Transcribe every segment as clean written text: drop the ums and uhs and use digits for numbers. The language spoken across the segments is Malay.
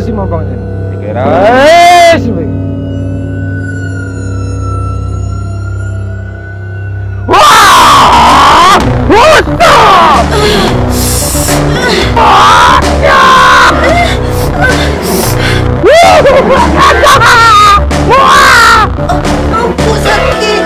si mabangnya. Kira si baik. Wah! Stop! Aku sakit.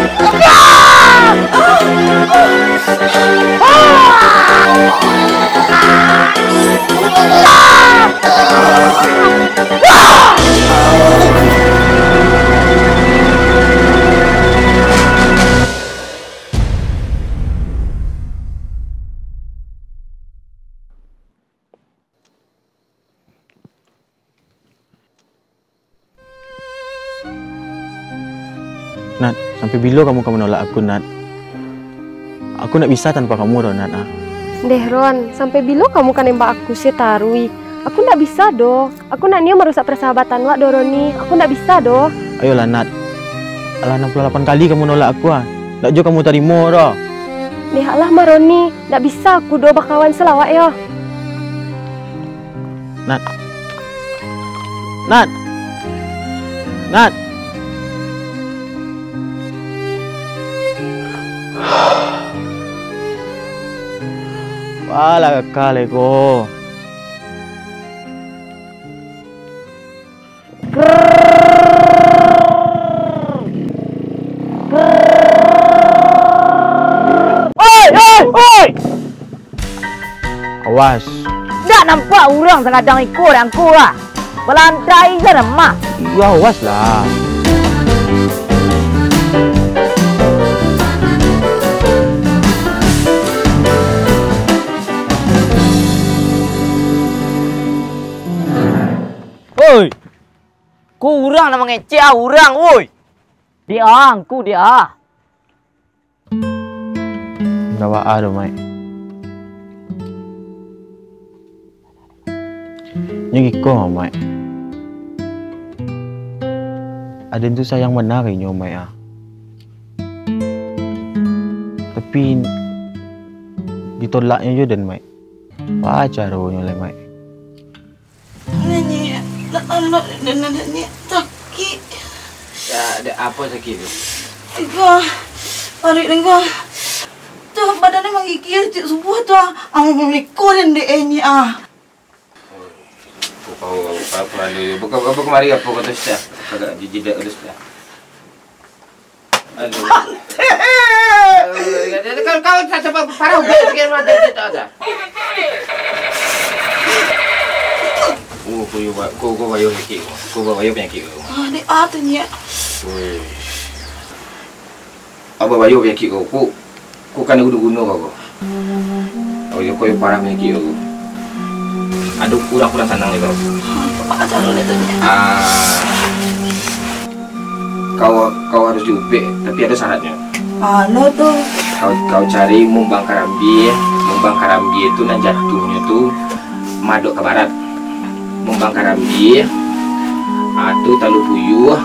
Nat, sampai bila kamu nolak aku, Nat? Aku nak bisa tanpa kamu, Nat. Deh, Ron, sampai bila kamu kan nembak aku sih tarui? Aku ndak bisa doh. Aku nak niat merusak persahabatan wak Doroni. Aku ndak bisa doh. Ayolah, Nat. Alah 68 kali kamu nolak aku ah. Ndak jo kamu terima dah. Deh, alah Maroni, ndak bisa aku doh bakawan selawak yo. Nat. Nat. Nat. Wala kali ko. Oi! Awas. Tak nampak orang sengadang ikut aku lah. Belantai je lemah. Ya awas lah. Oi. Kurang nak mengecek orang, oi. Dia aku dia. Gawa ado, Mai. Nyegi ko, Mai. Ada tu sayang benar inyo, Mai ah. Tapi ditolaknya je dan, Mai. Wajar nyo le, Mai. Nenek, anak dan neneknya sakit. Ya, ada apa sakit tu? Enggak, hari enggak. Tuh badannya menggigil cik subuh tuh. Mengikorin DE-nya ah. Kau apa ni? Apa kemari apa kata Ustaz? Agak jijidak ada Ustaz. Aduh. Kau tak sempat parah ubat sikit mata dia tak ada. Kau bayu penyakit. Kau bayu penyakit. Ah, ni artinya. Oi. Apa bayu penyakit kau? Kau kan guna-guna kau. Oh, kau yang parah penyakit kau. Aduh, kurang senang ni kau. Apa cara ni tu? Kau harus diupik, tapi ada syaratnya. Ano tu? Kau cari mumbang karambi. Mumbang karambi itu nak jatuhnya tu madok ke barat. Mumbang karambi atau talu puyuh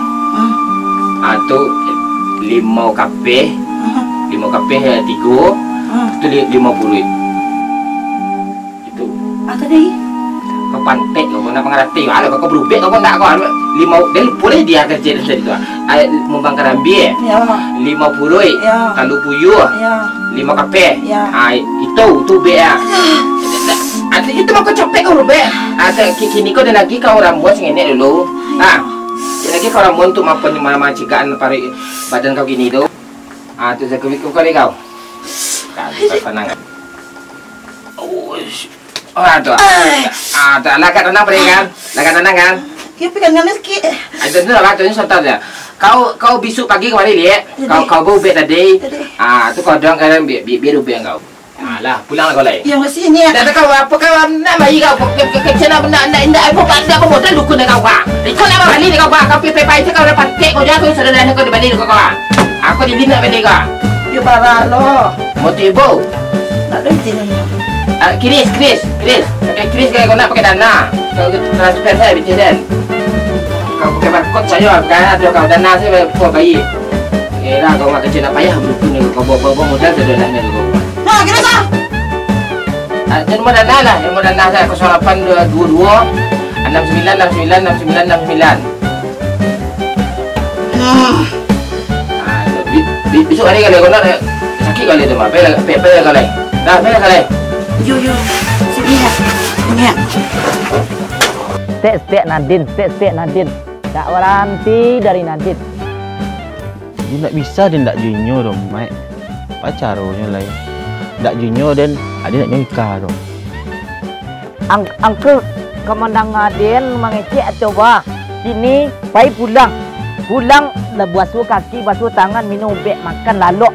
atau limau kape 3 itu 50 itu Apa tadi? kau pantek kau nak mengerti kau berubik kau tak kau limau dia boleh dia kerja tadi tu mumbang karambi Ya. 50 Ya. talu puyuh Ya. 5 kape Ya. itu be ya. Itu mau kau capek kau be ada kini kau dan lagi kau rambut sengene dulu dan lagi kau rambut untuk mana cikaan pari badan kau gini tu tu saya kau kau tenang tu lakat tenang pari kan lakat tenang kan Kita pegang sikit. ada tu lah tu sotat ya kau besok pagi kemari lihat kau ubek tadi tu kau dong kan biar ubek kau alah pulang kau lain Yang kesini. dah kau apa kau nak bayi kau kecil nak apa pada apa modal dukun kau kau nak balik kau kau pai kau dapat tek kau dah kau sudah kau dibalik kau aku di bina balik kau Dia parah lo. motivo Tak ada sini. Chris pakai Chris kau nak pakai dana kau transfer saya bicara kau pakai barcode saya kan ada kau dana saya buat bayi kira kau nak kecil nak payah dukun kau bawa modal sudah dah ni kau Nah, kira sah. ilmu dana lah saya 0822 69. Besok hari kali kau nak sakit kali tu mah. Payah kali. Dah payah kali. Yo. Sini ya. Ini ya. Stek Nadine. Tak waranti dari Nadine. Dia tak bisa dia tak junyo dong, Mak. Pacaronya lain. Tak junyo dan ada nak nikah dong. Uncle, Komandan Nadine mengecek coba. Ini pai pulang dah basuh kaki, basuh tangan, minum obat, makan lalok.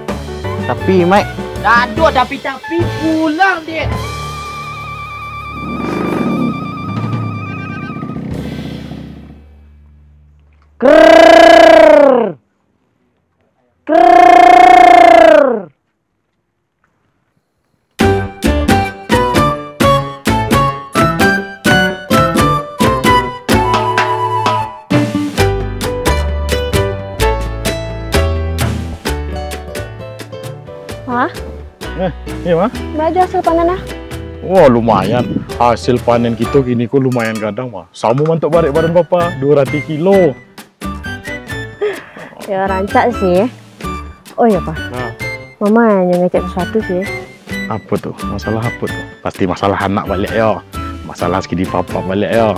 Tapi, Mak, Aduh, tapi pulang dia. Krrrr. Wah, iya, Mak. baju hasil panen ah. Wah, lumayan. Hasil panen kita gini kok lumayan kadang mah. Sama mantuk balik badan papa 200 kilo. Ya rancak sih. Oh iya Pak, Nah, Mama yang ngecek sesuatu sih. apa tuh? Masalah apa tuh? Pasti masalah anak balik ya. Masalah segini papa balik ya.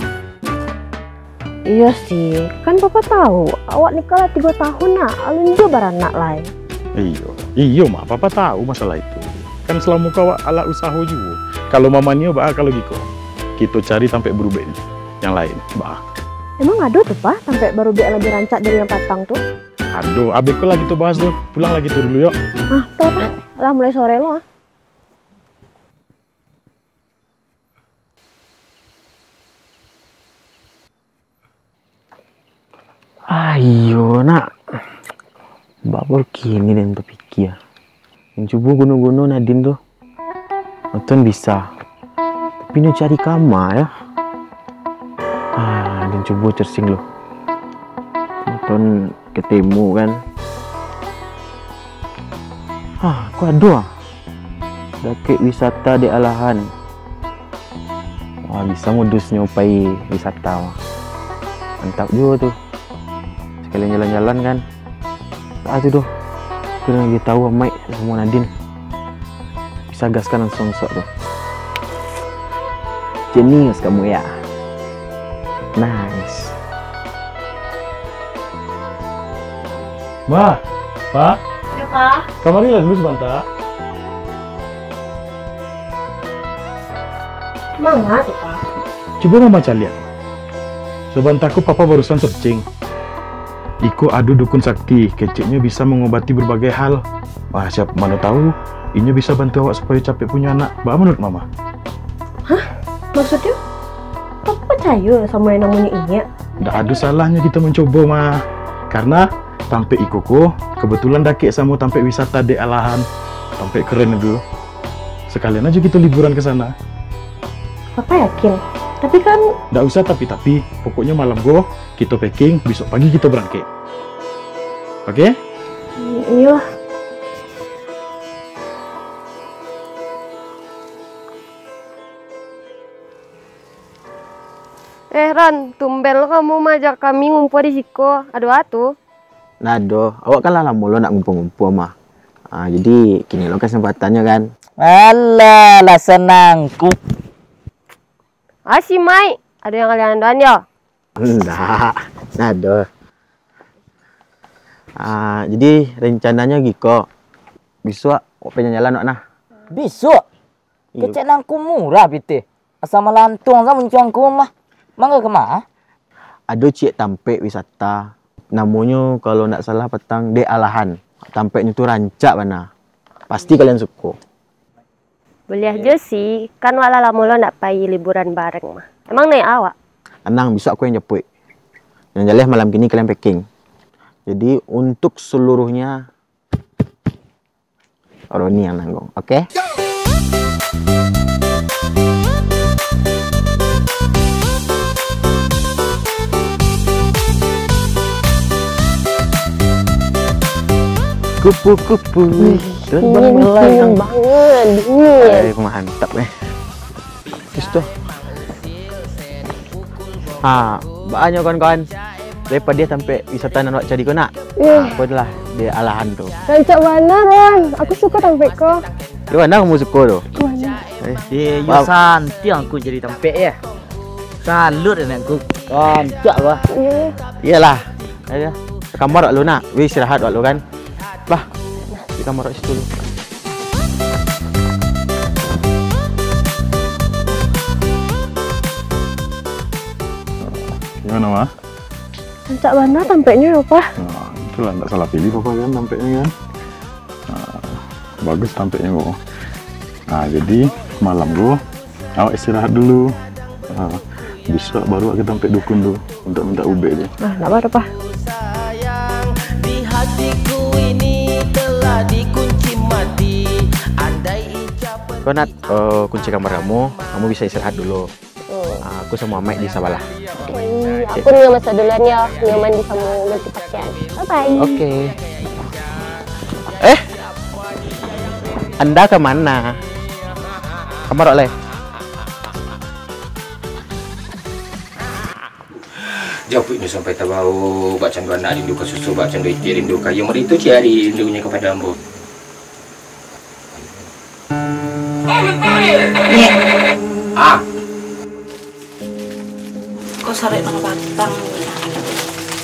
Iya sih, kan Papa tahu awak nikah 3 tahun nak, alun juga beranak lain. Iyo mak, papa tahu masalah itu. Kan selama kau ala usaha juga. Kalau mamanya bah kalau gitu, kita cari sampai berubah yang lain, bah. Emang ada tuh Pak, sampai baru dia lagi rancak dari yang patang tuh. Aduh, abis kau lagi tuh bahas tuh. Pulang lagi tuh dulu yuk. Ah, tuh Pak, lah mulai sore lo ah. Ayo, nak. Babor kini dan berpikir. Yang coba gunung-gunung Nadine tuh. Nonton bisa. Tapi ini cari kamar ya. Dan coba cersing lo. Nonton ketemu kan. Kok ada? Dakik wisata di Alahan. Wah, bisa modusnya upai wisata. Mantap juga tuh. Sekalian jalan-jalan kan. Itu tuh. Aku lagi tahu Mike sama Nadine. Bisa gaskan langsung sok tuh. Jenius kamu ya. Nice. Ma, Pak, Ya Pak. kamari dulu sebentar. Mama tuh Pak. Coba mama lihat. Sebentar aku papa barusan searching. Iko adu dukun sakti, keceknya bisa mengobati berbagai hal. Wah, siap mana tahu, ini bisa bantu awak supaya capek punya anak. Bah menurut mama? Maksudnya? Papa percaya sama yang namanya Inya? Nggak ada salahnya kita mencoba mah. Karena tampe Iko ko kebetulan dakik sama tampe wisata di Alahan. Tampe keren itu. Sekalian aja kita liburan ke sana. Papa yakin? Tapi kan Nggak usah tapi. Pokoknya malam go kita packing, besok pagi kita berangkat. Oke? iya. Ran, tumbel kamu majak kami ngumpul di siko. Aduh atuh. Nado, awak kan lama lo nak ngumpul-ngumpul mah. Jadi kini lo kesempatannya kan. Alah, lah senangku. Si Mai, ada yang kalian doan ya? Enggak, Nado. Jadi rencananya Giko. Besok kok pengen jalan nak nah. Besok. Iya. Kecek nangku murah pite. Asal melantung sama mencuangku mah. Mangga kemana? Ada cik tampe wisata. Namanya kalau nak salah petang di Alahan. Tampeknya tuh rancak mana. Pasti kalian suka. Boleh aja sih, kan wala lama lo nak pergi liburan bareng mah. Emang naik awak? Anang, besok aku yang jemput. Yang jelas malam kini kalian packing. Jadi untuk seluruhnya Roni yang nanggung, oke? Kupu-kupu terbang melayang. Banget, dingin. Mantap Terus tuh. Banyak kawan-kawan. Daripada dia sampai wisata nak cari kau nak. Kau itulah dia alahan tu. Rancak mana Ron? Aku suka tampek kau. Di mana kamu suka tu? Dia santi aku jadi tampek ya. Salut dengan aku. Kancak gua. Iyalah. Ayo. Kamar lu nak. Wis istirahat lu kan. Bah. Di kamar situ dulu. Gimana, Ma? Rancak mana tampeknya ya, Pak? Nah, itulah tak salah pilih Papa kan tampeknya kan. Bagus tampeknya kok. Nah, jadi malam lu awak istirahat dulu. Bisa baru kita tampek dukun tu untuk minta ube tu. Nah, apa Pak? Sayang, di hatiku ini telah dikunci mati. Andai ucapan Kau nak kunci kamar kamu bisa istirahat dulu. Aku sama Mike di sebelah. Aku nih masa duluan ya, nyaman di kamu ganti pakaian. Bye-bye. Oke. Anda kemana? Kamar oleh. Jauh ini sampai tahu bacaan dua anak rindu ke susu, bacaan dua itik rindu kayu. Mari itu cari rindunya kepada ambo. Kau sarek nang batang.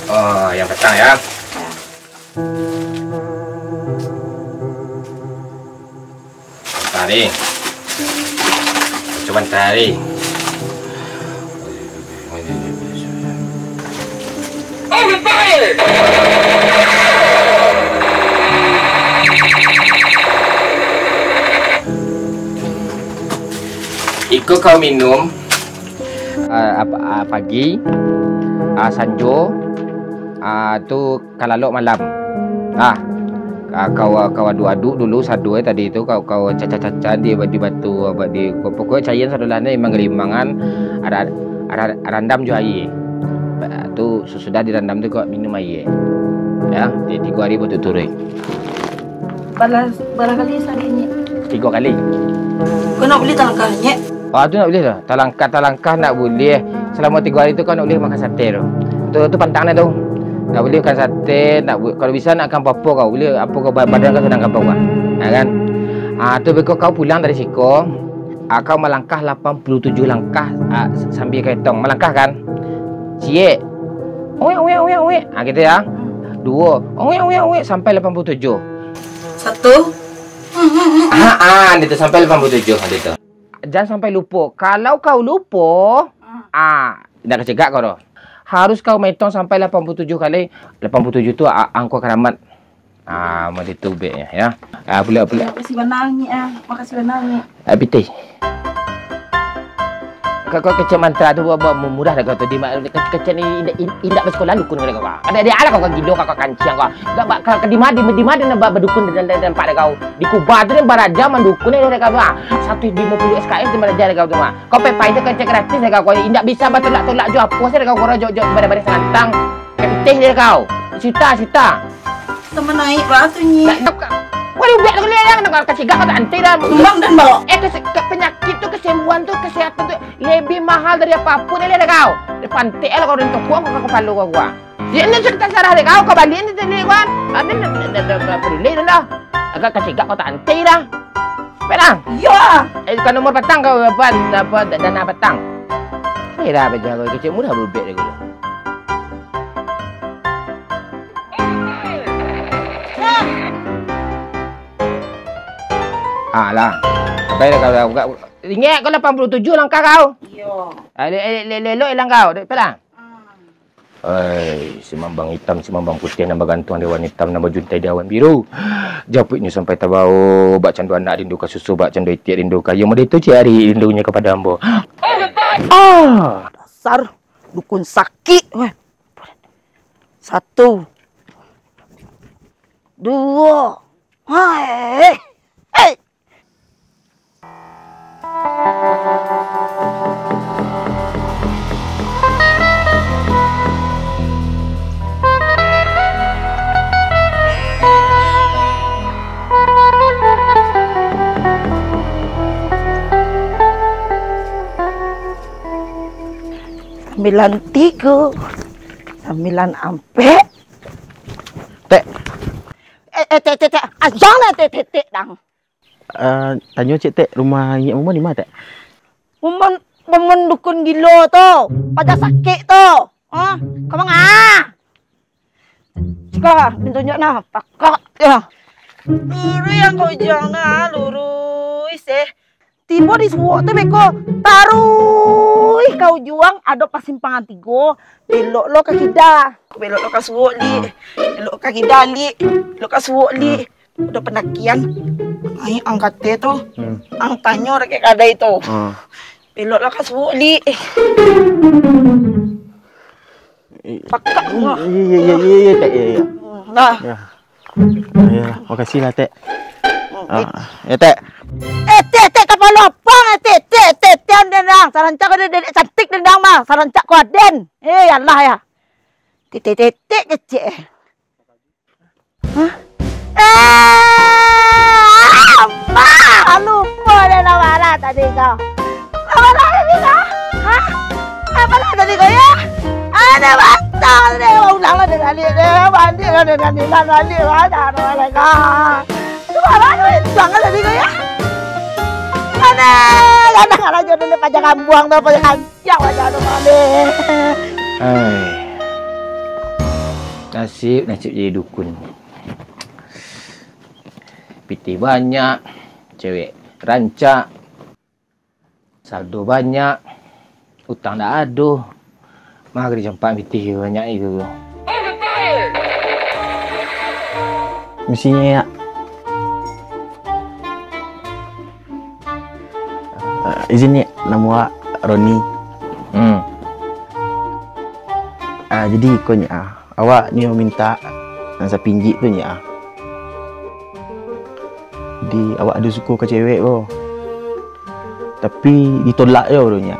Oh, yang petang ya. Tarik. Coba tarik. Iko kau minum pagi, sanjo, tu kalalok malam. Kau adu-adu dulu sadu tadi itu kau caca-caca di batu di pokoknya cayan sadulane memang gelimangan ada randam jo air. Tu sesudah dirandam tu kau minum air. Ya, di 3 hari berturut-turut. Barangkali seharinya. 3 kali. Kau nak beli talangkahnya? Tu nak boleh dah. Talangkah nak boleh. Selama 3 hari tu kau nak boleh makan sate tu. Tu pantangnya tu. Nak boleh makan sate, kalau bisa nak makan apa kau boleh apa kau badan kau sedang apa kau. Kan? Tu kau pulang dari siko, kau melangkah 87 langkah sambil kau hitung. Melangkah kan? Cie. Oe. Gitu ya. 2. Oe sampai 87. 1. Itu sampai 87 itu. Jangan sampai lupa. Kalau kau lupa, dah kecegak kau dah. Harus kau metong sampai 87 kali. 87 tu angka keramat. Mau ditubeknya ya. Boleh. Makasih banyak. Pitih. Kau kecek mantra tu mudah dah kau tu. Kecek ni indak bersekolah dukun kau. Ada ala kau gido kau kanciang kau. Di mana nak berdukun dan pada kau. Di Kuba tu baraja mendukun ni kau. 150 SKS di baraja kau tu mah. Kau pepai tu kecek gratis kau. Indak bisa batolak jo apa sih kau jo pada santang. Pitih dia kau. Cita. Teman naik batunya. Waduh, biar aku lihat nak kasih gak kata anti dah. Tumbang dan bawa. Penyakit tu, kesembuhan tu, kesehatan tu lebih mahal dari apapun yang ada kau. Depan TL kau rintuk kuang kau kepalu kau gua. Ya ini cerita sarah deh kau balik ni tadi kan. Ada boleh dah. Agak kasih gak kata anti dah. Petang. Ya. Kan nomor petang kau apa dana petang. Dah beja kau kecil mudah berubah deh kau. Lah. Sampai dah kau. Ingat kau 87 langkah kau. Ya. Lelok hilang kau. Pelang. Si mambang hitam, si mambang putih, nama gantung dewan hitam, nama juntai dewan biru. Japuknya sampai tabau, bak candu anak rindu ke susu, bak candu itik rindu kayu. Mereka itu cari rindunya kepada ambo. Dasar dukun sakit. 1, 2. Hai. 93 94. Tek, Tek. Jangan tek dang. tanya cik Tek, rumah Nyek Mama di mana Tek? Memang dukun gila tu. Pada sakit tu. Ha? Kau mengah. Sekarang tunjuk nah, pakak ya. Lurus yang kau jangan lurus Tiba di suwak tu beko taruh kau juang ada pasimpangan 3 belok lo ke kida belok lo ke suwak li belok ke kida li belok ke suwak li udah pendakian ai angkat tu ang tanya rek kada itu belok lo ke suwak li pakak gua Iya Tek, iya. nah Ya, makasih lah Tek. Ya Tek. Tek kepala pang tek dendang sarancak ada dedek cantik dendang mah sarancak ku aden Allah ya tek kecil hah Amma lupa dah nama tadi kau nama tadi kau hah apa tadi kau ya ada bantang deh ulang lah dengan dia mandi lah dengan dia mandi ada mereka cuma jangan tadi kau ya Kadang aja dulu pajangan buang tuh pajangan yang aja tuh Nasib jadi dukun. Piti banyak, cewek rancak, saldo banyak, utang dah ada. Mari jumpa piti banyak itu. Mestinya ya. Izin ya, nama Roni. Jadi ikutnya awak ni minta nasa pinjik tu ya. Jadi awak ada suka ke cewek ko. Tapi ditolak je orangnya.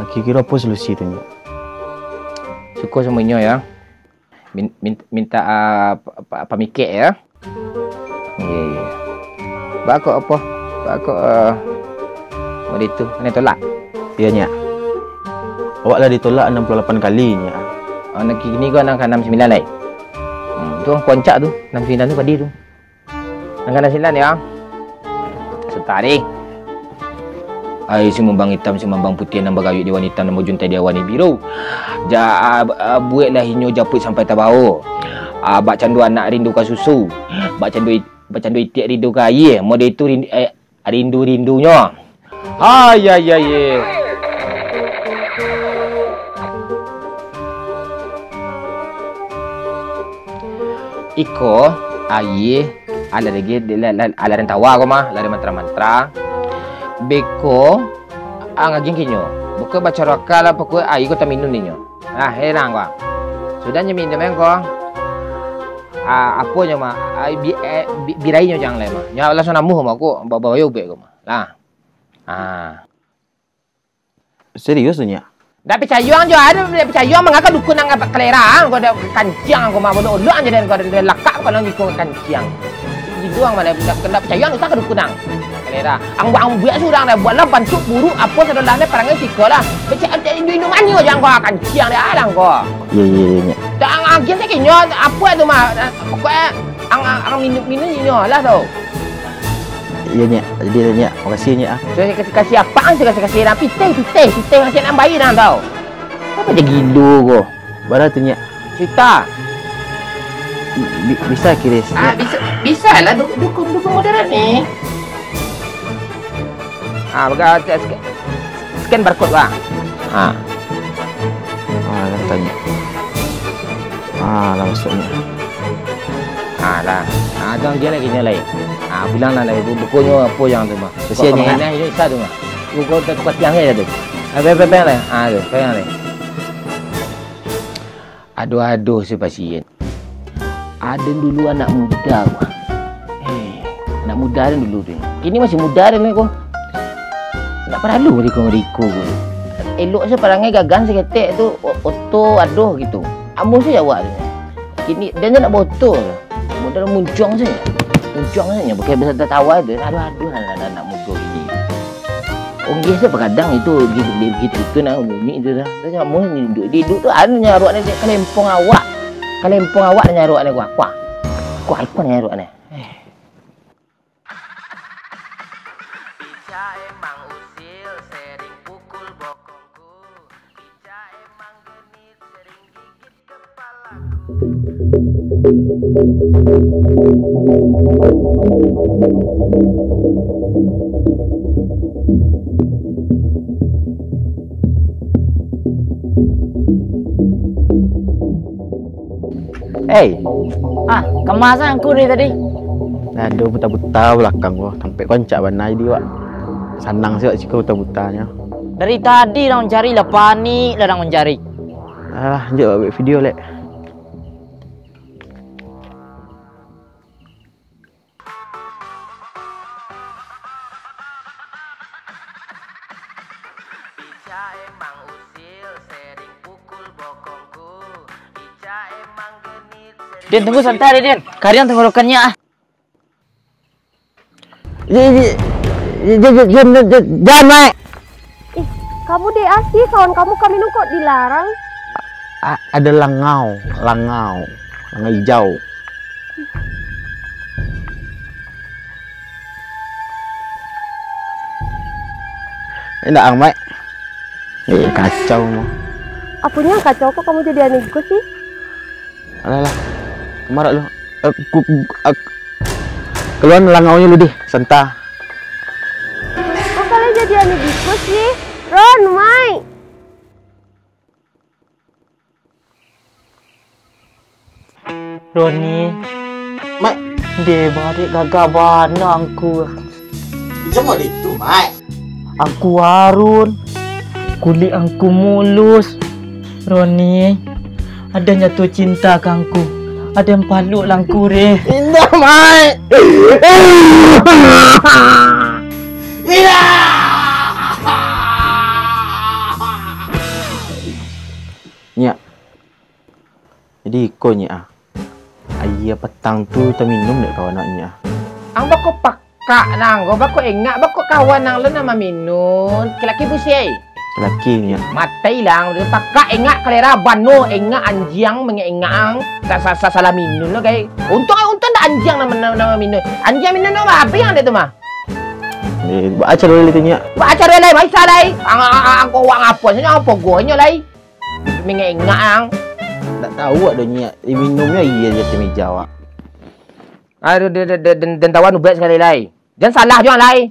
Kira-kira apa solusi tu ya? Suka semuanya ya. Minta pemikir ya. Ya. Bakok apa? Bakok Mari tu, mana tolak? Ya nya. Awak lah ditolak 68 kali nya. Nak kini kau nak 69 lagi. Tu orang koncak tu, 69 tu padi tu. Nak 69 ya. Setari. Ai si membang hitam, si membang putih, nambah gayut dia wanita, nambah juntai dia warna biru. Buatlah hinyo japut sampai tabau. Bak candu anak rindu ka susu. Bak candu itik rindu ka air. Model itu rindu-rindunya. Ya. Iko aye ala lagi ala rentawa ko mah lari mantra-mantra beko ang aging kinyo buka baca rakala pokok aye ko taminun ninyo herang ko sudah nyemin demen ko apa nyo mah birai nyo jang le mah nya langsung namuh mah ko bawa yo be ko mah Serius tu nya? Dah percaya je ada percaya mengaka dukun nang kelerang kau ada kancing kau mah bodoh aja dan kau ada lakak kau nang ikut kancing. Jiduang mana kena percaya tu tak dukun nang kelera. Ang buat surang dah buatlah bantuk buruk apa sedolahnya perangai sikolah. Percaya Indo mani kau jangan kau kancing dia alang kau. Ya. Dah ang kita kinyo apa tu mah pokoknya ang minum kinyo lah tu. Ya nya, jadi nya, makasih nya. Saya kasih apa? Saya kasih rapi teh kasih nak bayi dah tau. Apa je gilo ko? Bara tu nya. Cerita. Bisa kiris. Bisa lah dukun modern ni. Baga scan barcode bang. Nak tanya. Lah maksudnya. Lah. Jangan dia lagi nyalai. Bilang lah bukunya apa yang tu mah. Kesiannya ini satu mah. Buku tempat yang dia tu. Bebek lah. Tu, pegang ni. Aduh si pasien. Ada dulu anak muda gua. Anak muda dulu tu. Kini masih muda ni ko. Tak perlu riko ko. Elok saya perangai gagan seketek tu oto aduh gitu. Amu saya jawab tu. Kini dia nak botol. Modal muncung saja. Muncung saja pakai bahasa tawa tu. Aduh nak muncul ini. Onggih saya kadang itu gitu nah bunyi itu dah. Dah mau duduk tu anu nyaruak ni kelempong awak. Kelempong awak nyaruak ni kuah. Kuah apa nyaruak ni? Ica emang usil sering pukul bokongku. Ica emang genit sering gigit kepalaku. Kemasan aku ni tadi. Ada buta-buta belakang gua, sampai koncak banai dia. Senang sih cik buta-butanya. Dari tadi orang mencari lah, panik lah orang mencari. Lanjut buat video lek. Ica emang usil sering pukul bokongku. Ica emang genit sering. Din, tunggu santai Din. Kalian tenggorokannya ah. Jangan naik. Ih, kamu DA sih, kawan kamu kami kok dilarang. Ada langau hijau. Enggak Mai. Kacau mau. Apanya kacau kok kamu jadi anehku sih? Alah, kemarin lu. Keluar langaunya lu deh, sentah. Kok kalian jadi anehku sih? Ron, Mai. Roni, Mai, dia balik gagah angku. cuma itu, Mai. Aku Harun. Kulit angku mulus. Roni, ada jatuh cinta kangku. Ada yang paluk langku re. Indah, Mai. Iya. Nya. Jadi kau nya. Ayah petang tu tak minum dek kawan naknya. Ang bako pakak nang, go bako ingat bako kawan nang lo nama minun. Kilaki busi. Laki nya. Matai lang, dia pakak ingat kalera bano ingat anjing mengingat salah minun lo gay. Untung dah anjing nama minun. Anjing minun nama apa yang ada tu mah? Baca dulu itu nya. Baca dulu lai, mai salai. Ang ko wang apa nya apa gonya lai. Mengingat ang. Tak tahu adanya minumnya iya je temi Jawa. Aduh, dan tawan ubet sekali lai. Jangan salah juga lai.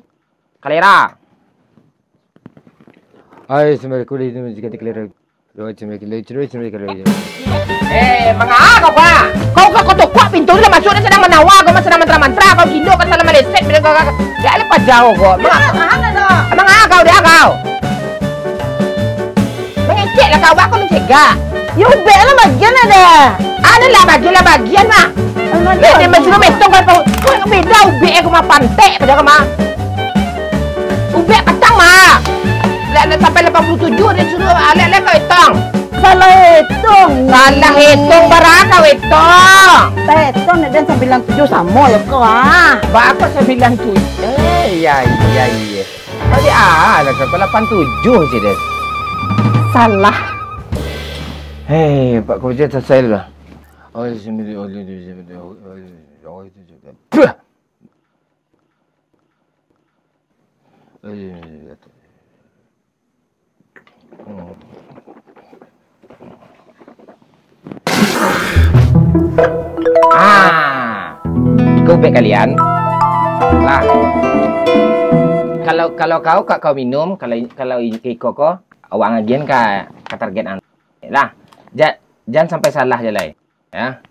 Kalera. Ay, semua kulit itu jika kalera. Mengapa kau? Kau ketuk pintu ni masuk dia sedang menawar, kau sedang mantra-mantra, kau hidup kau salah meleset, kau ya lepas jauh kau. Mengapa kau dia kau? Mengecek lah kau, aku nak cegah. Ya ubek lah bagian ada. Adalah bagian mah. Dia macam metong kau. Kau beda ubek aku mah pantek pada kau mah. Ubek petang mah. Sampai 87 dia suruh alek-alek kau hitung. Salah hitung. Salah hitung berapa kau hitung? Saya hitung dan 97 sama ya kau ah. Berapa 97? Iya. Tadi lah kau 87 je deh. Salah. Hei, Pak Kerja selesai dah. Oh, sini Ikut baik kalian. Lah. Kalau kau minum, kalau ikut kau, awak ngagian ka target an. Lah. Jangan sampai salah je lai. Ya.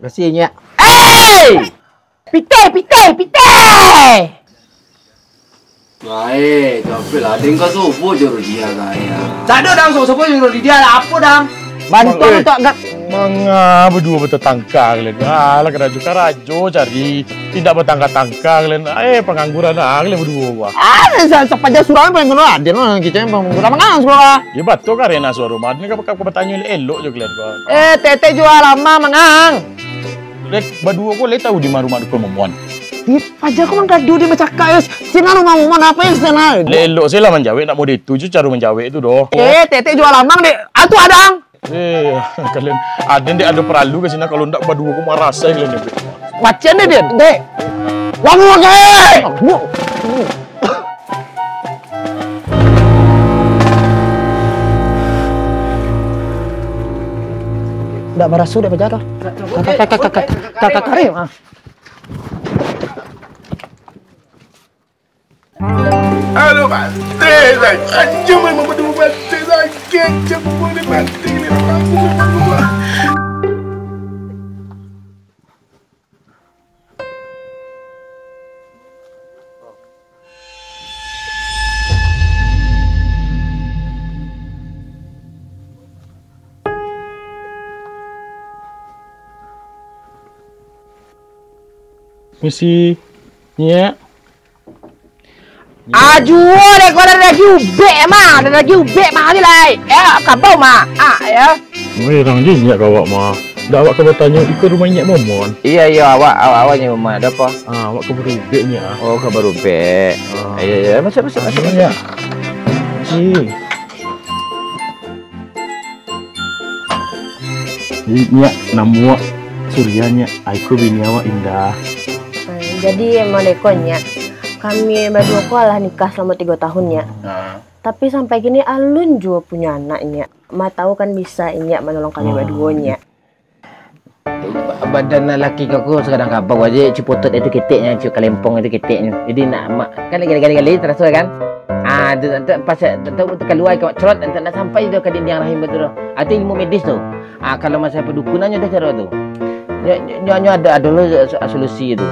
Kasihnya. Pite. Baik, tapi lah tinggal sopo juru dia gaya. Tak ada dang sopo juru dia lah apa dang? Bantu untuk agak. Manga berdua bertetangka kalian. Alah kena juga rajo cari tidak bertangka-tangka kalian. Pengangguran kalian berdua. Ada sepanjang surau pengen kena ada no kita yang pengangguran mangang sekolah. Ya betul karena suara rumah ni kau bertanya elok je kalian kau. Tete jual lama mangang. Lek berdua kau lek tahu di mana rumah kau memuan. Aja aku mang kadu dia bercakap ya. Sina rumah mana apa yang sana? Lelok saya lah menjawab nak mau dituju cara menjawab itu doh. Tete jual lamang deh. Atuh adang. Kalian ada dek ada peralu ke sini kalau ndak berdua aku marah saya kalian dek. Wacan deh dia. Dek. Wangu lagi. Ndak barasu dek berjaga. Kakak Karim. Halo mati, anjing memang berdua mati lagi, cemburu ni mati ni aku. Misi, ya. Aju deh, kau ada lagi ubek mah, ada lagi ubek mah ni lah. Kabau mah, ya. Merang je nyak kau mah. Dah awak kau bertanya ikut rumah nyak momon. Iya, awaknya rumah ada apa? Awak kau berubek nyak. Oh, kabar ubek. Iya, masuk. Nyak. Si. Nyak nama Surya nyak. Aku bini awak Indah. Jadi emang dekonya kami berdua lah nikah selama 3 tahun ya. Tapi sampai gini alun juga punya anaknya. Ma tahu kan bisa inyak menolong kami berduanya. Badan lelaki kau sekarang kabau aja cipotot itu keteknya, ciu kalempong itu keteknya. Jadi nak mak kan kali terasa kan. Pas keluar kau cerot nak sampai tu ke dinding rahim betul. Ada ilmu medis tu. Kalau masa perdukunannya dah cara tu. Nyonya ada dulu solusi itu.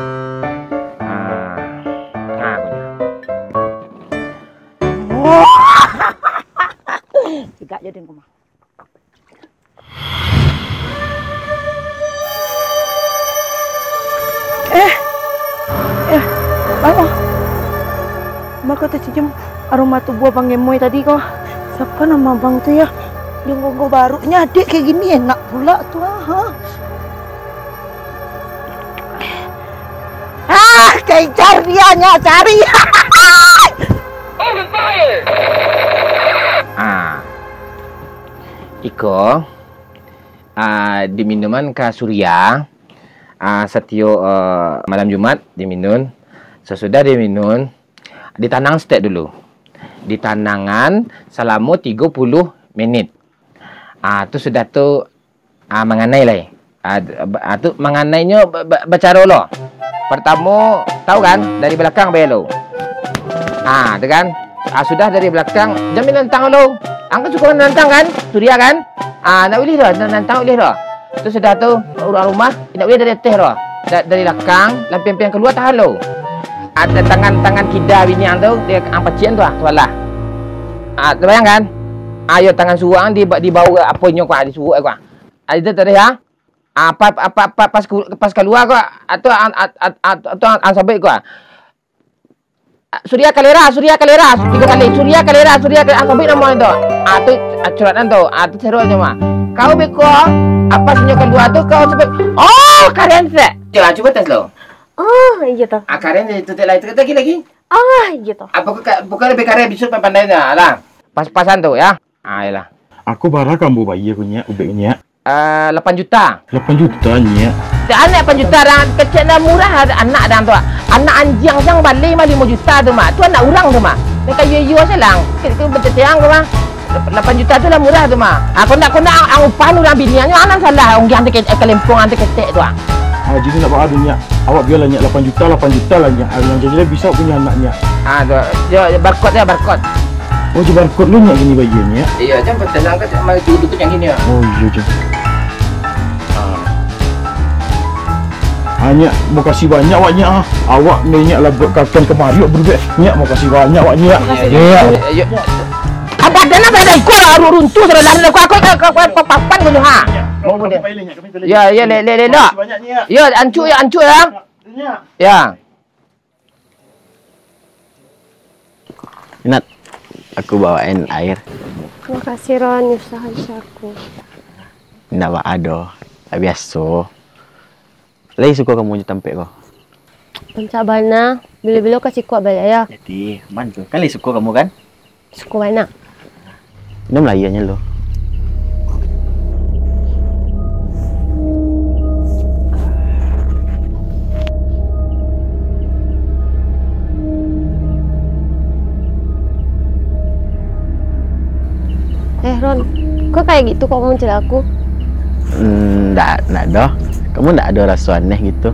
Tiga je dengan kumah. Apa? Mak kata cium aroma tubuh bang Emoy tadi kau. Siapa nama bang tu ya? Dia ngomong barunya adik kayak gini enak pula tu kayak cariannya cari. Iko diminuman ke Surya setio malam Jumat diminum. Sesudah diminum ditanang stek dulu. Ditanangan selama 30 menit. Tu sudah tu mengenai lah. Tu mengenainya bercara lo. Pertama tahu kan dari belakang belo. Tu kan. Sudah dari belakang jamin nantang lo. Angkat suka nantang kan? Surya kan? Nak boleh dah, nantang boleh dah. Tu sudah tu orang rumah nak boleh dari atas dah. Dari belakang, lampian-lampian keluar tahan lo. Ada tangan kida bini tu, dia ampacien tu soalah. Terbayang kan? Ayo tangan suang di bawah apa nyok di suruh aku. Ada tadi ya? Pas keluar kau atau sampai kau. Surya kalera 3 kali. Surya kalera sampai nama itu. Tu curatan tu. Tu serunya mah. Kau beko apa senyum keluar tu kau sampai. Oh, karen se. Coba tes lo. Oh, iya toh. Karen itu lagi. Iya toh. Bukan lebih karen bisu pandainya lah. Pas-pasan tu ya. Yalah. Aku barang kamu bayi aku nyak, ubeknya. 8 juta. 8 juta nyak. Anak 8 juta dah kecil dah murah ada anak dah tu. Anak anjing yang balik mah 5 juta tu mah. Tu anak orang tu mah. Dia kayu selang. Itu betul-betul tu mah. 8 juta tu lah murah tu mah. Aku nak upah orang biniannya anak salah. Orang yang kelempong antek ketek tu. Jadi nak buat ada nyak. Awak biarlah nyak 8 juta lah nyak. Yang jadi bisa punya anaknya. Tu. Barcode. Oh, je barcode lu nyak gini bayinya. Iya, jangan betul angkat mai duduk yang gini ya. Oh, iya je. Nyak, mau kasih banyak awak nyak. Awak ni nyak lah berkatkan kemari awak berbeza. Nyak mau kasih banyak awak nyak. Ya. Apa dana pada ikut lah runtuh sudah lari aku papan dulu ha. Mau boleh. Ya, le. Ya, ancur ya. Ya. Nat, aku bawain air. Terima kasih Ron, usaha aku. Ndak ado. Biasa. Lagi suka kamu je tampek kau. Pencak bana, bila-bila kasih kuat balik ya. Jadi, man tu. Kan li suka kamu kan? Suku mana? Minum lah ianya lo. Ron, kok kayak gitu kok muncul aku? Nggak dah. Kamu nggak ada rasa aneh gitu.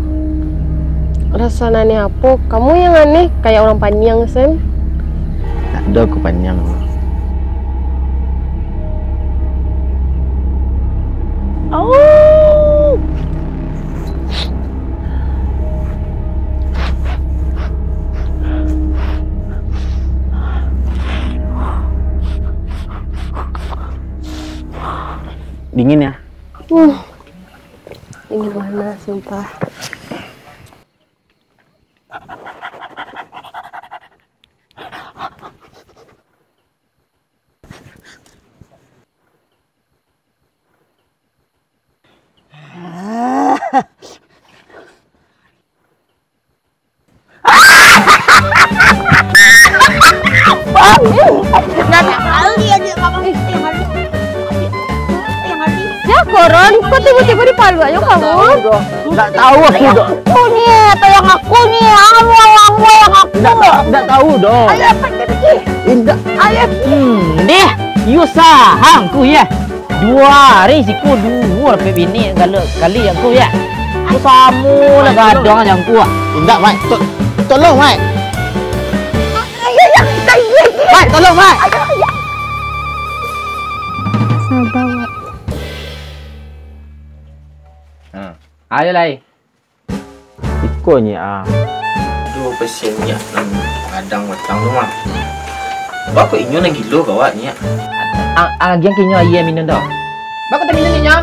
Rasa aneh apa? Kamu yang aneh, kayak orang Paniang, Sen. Nggak ada aku panjang. Oh. Dingin ya? Ini mana, sumpah. Ya, Koron, kok tiba-tiba dipalu aja kamu? Nggak tahu aku dong. Aku nih, atau yang aku nih, kamu yang aku. Nggak tahu dong. Ayo pergi. Indah. Ayo. Deh, you sahang ku ya. 2 hari siku 2 lebih bini kali yang ku ya. Ku samu lah gadang yang ku. Indah, Mai. Tolong, Mai. Ayo yang saya. Mai, tolong, Mai. Sabar, Wak. Ayo lai. Ikonya Aduh, pesennya kadang matang tu mah. Bako inyo nang gilo kawatnya. Yang kinyo ayah minum dah. Bako tak minum inyo?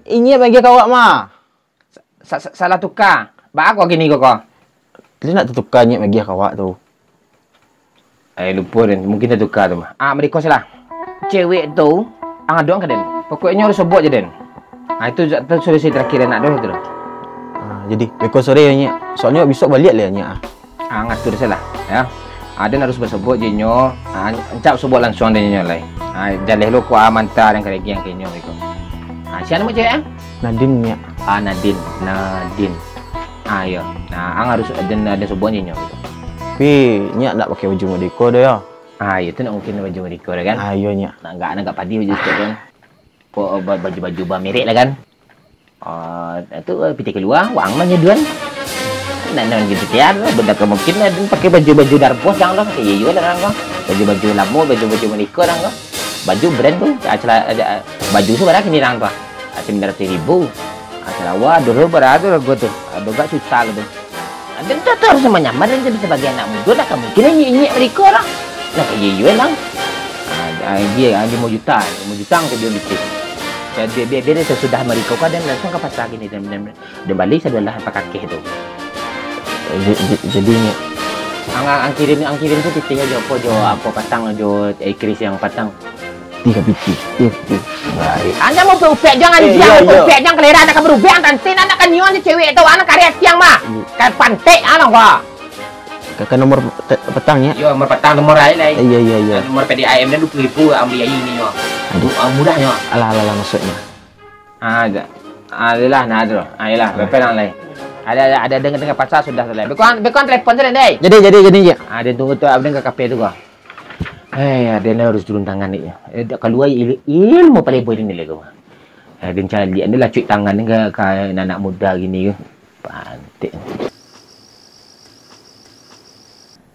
ini bagi kawak mah. Salah tukar. Bako gini kok. Dia nak tukarnya bagi kawak tu. Lupa dan mungkin dia tukar tu mah. Mereka salah. Cewek tu doang ke den. Pokoknya harus sebut je den. Itu solusi terakhir nak doang tu. Jadi besok sore nya. Soalnya besok balik lah nya. Ngatur salah ya. Ada harus bersebut je nyo. Encap sebut langsung dan nyo lai. Jaleh lo ku mantra dan keregi yang kenyo iko. Siapa nama cewek? Nadine nya. Nadine. Ayo. Ang harus ada sebut je nyo. Tapi nya nak pakai baju Modiko dah ya. Itu nak mungkin baju Modiko dah kan. Ayo nya. Nak padi baju sikit kan. Baju merek lah kan. Itu piti keluar wang mana duan. Nak gitu tiar benda kemungkinan dan pakai baju darbos yang lah. Iya lah kan. Baju lamo, baju Modiko lah kan. Baju brand tu baju tu berapa ni rang tu? 900,000. Sarawak dulu berapa tu tu? Berapa juta lebih. Dan tu harus menyamar dan jadi sebagai anak muda lah kemungkinan nyek mereka lah. Nak iya lah. Dia mau juta ke dia bisik. Dia sesudah mereka kan dan langsung ke pasar gini dan balik sebelah apa kakek tu. Jadinya ang kirim tu titih aja apa patang jo kris yang patang. 3 biti. Baik. Anda mau berupek jangan diam berupek jangan kelera anak berupek kan tin anak kan nyon cewek tu anak karya tiang mah. Kan pantek anak gua. Kakak nomor petangnya. Yo nomor petang nomor lain lai. Iya. Nomor PDIM dan 20,000 ambil ayi ni yo. Aduh mudahnya. Alah maksudnya. Adalah ada. Ayolah berapa nang lai. Ada dengan pasar sudah selesai. Bekon telepon sudah deh. Jadi ya. Ada tunggu tu abang ke kafe tu gua. Ada harus turun tangan ni. Keluar ilmu paling boleh ni lagi gua. Dan cara dia ni lah cuci tangan ke anak muda gini ke. Pantik.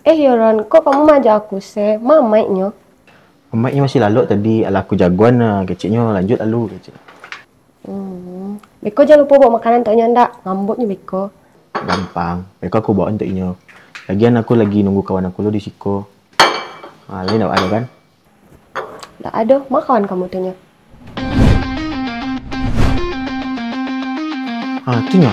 Yoron, kok kamu manja aku sih? Mamaknya. Mamaknya masih lalu tadi. Alah aku jagoan kecilnya lanjut lalu kecil. Beko jangan lupa bawa makanan untuk ndak. Ngambuknya Beko. Gampang. Beko aku bawa untuk inyo. Lagian aku lagi nunggu kawan aku lo di Siko. Lain tak ada kan? Tak ada. Mak kawan kamu tuhnya. Tu nya.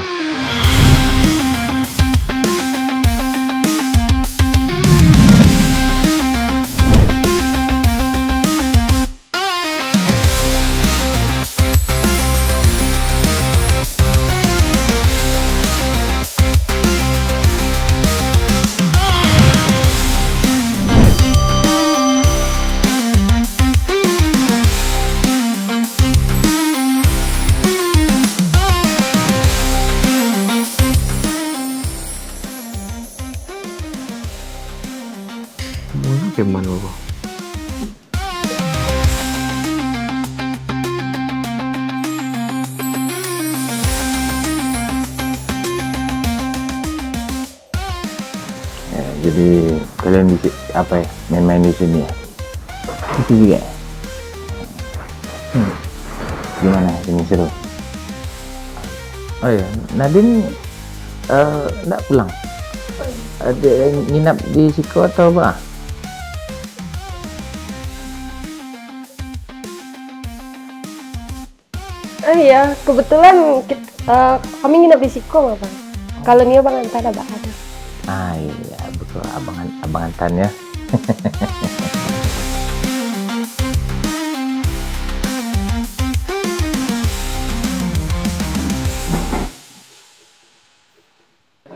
Jadi kalian bisa apa ya, main-main di sini ya? Itu juga. Gimana ini seru? Oh ya, Nadine nggak pulang? Ada yang nginap di Siko atau apa? Iya, kebetulan kami nginep di Siko, Bang. Kalau Nia Bang Antan ada. Ah iya, betul, abang Antan ya.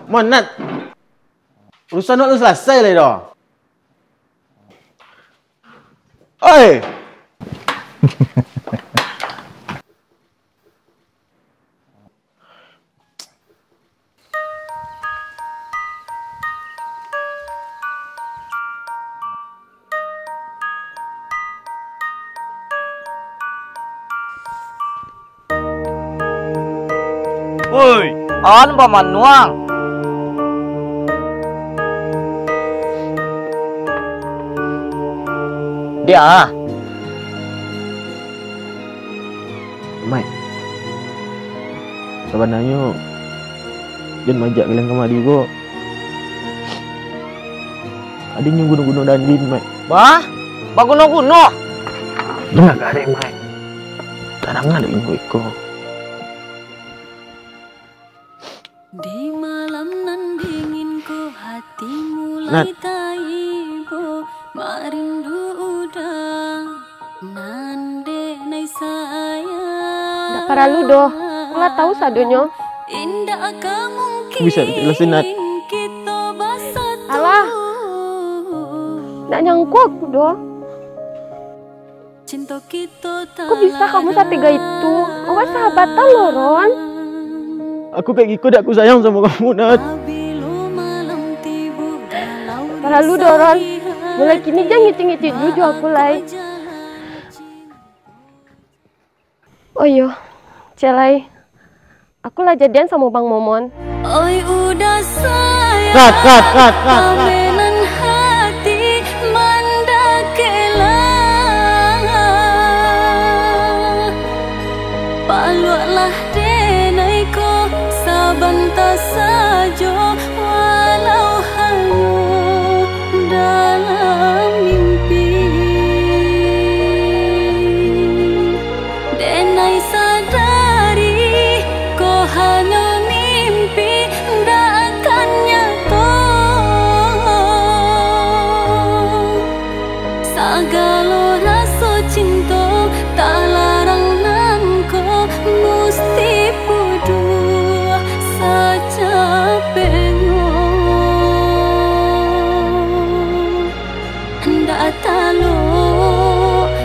Monat, urusan lu selesai lah dah. Oi. Woi, an paman nuang. Dia Mai, sebenarnya jangan majak kalian kemari kok. Adanya gunung-gunung Dandin, Mai. bah, baguno-guno. Dengar gak ada, Mai. Sekarang ada info iko. Di malam nan dinginku hati mulai taibo marindu udah nande nai sayang. Nggak perlu doh, nggak tahu sadonyo. Indah kemungkinan Bisa dijelasin, Nat? kita bersatu. Alah, nggak nyangku aku doh. Cinta kita Kok bisa kamu setiga itu? Kamu sahabatan loh, Ron. Aku kayak gitu, aku sayang sama kamu, Nat. Perlu doh, Ron. Mulai kini jangan ngicik-ngicik jujur aku lai. Oh iya, Celai. Aku lah jadian sama Bang Momon. Oi udah sayang. Kat. Kabenan hati mandakela. Palualah denaiko sabanta sajo walau hanya dalam mimpi. Denai sadari kau hanya mimpi ndak akan nyata. Segala rasa cinta tak larang nangko mesti pudu saja pengon. Ndak talo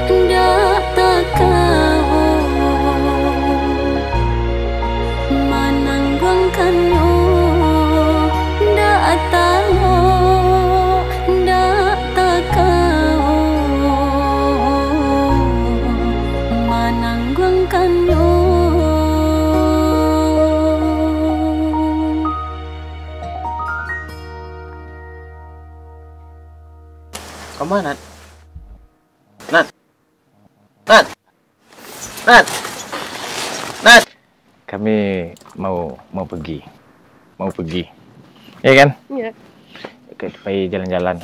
ndak takau manangguangkannya. Ndak talo ndak takau manangguangkannya. Kemana, Nat? Nat. Kami mau pergi. Ya kan? Iya. Kita pergi jalan-jalan.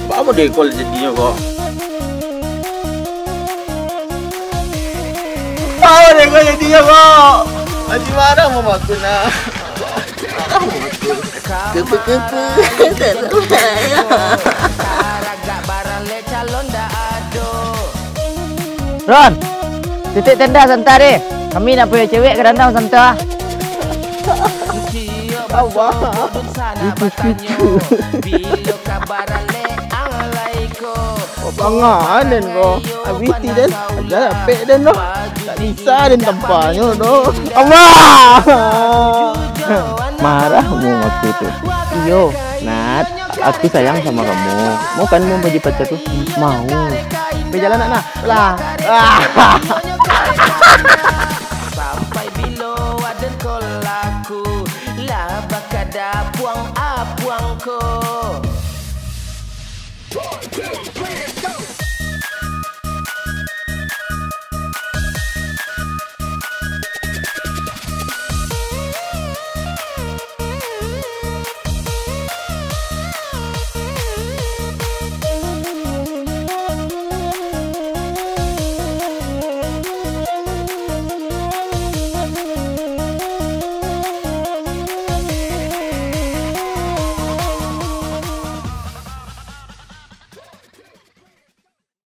Apa deh call jadinya kok? Apa deh call jadinya kok? Masih marah mau aku nak. Ron, titik tenda santai deh. Kami nak punya cewek ke danau santai. Panganan kok. Abiti dan ada apek dan noh. Tak bisa dan tempatnya noh. Allah. Marah mau aku tuh. Iyo, Nat, aku sayang sama kamu. Mau kan mau jadi pacarku? Mau. Pergi jalan nak lah.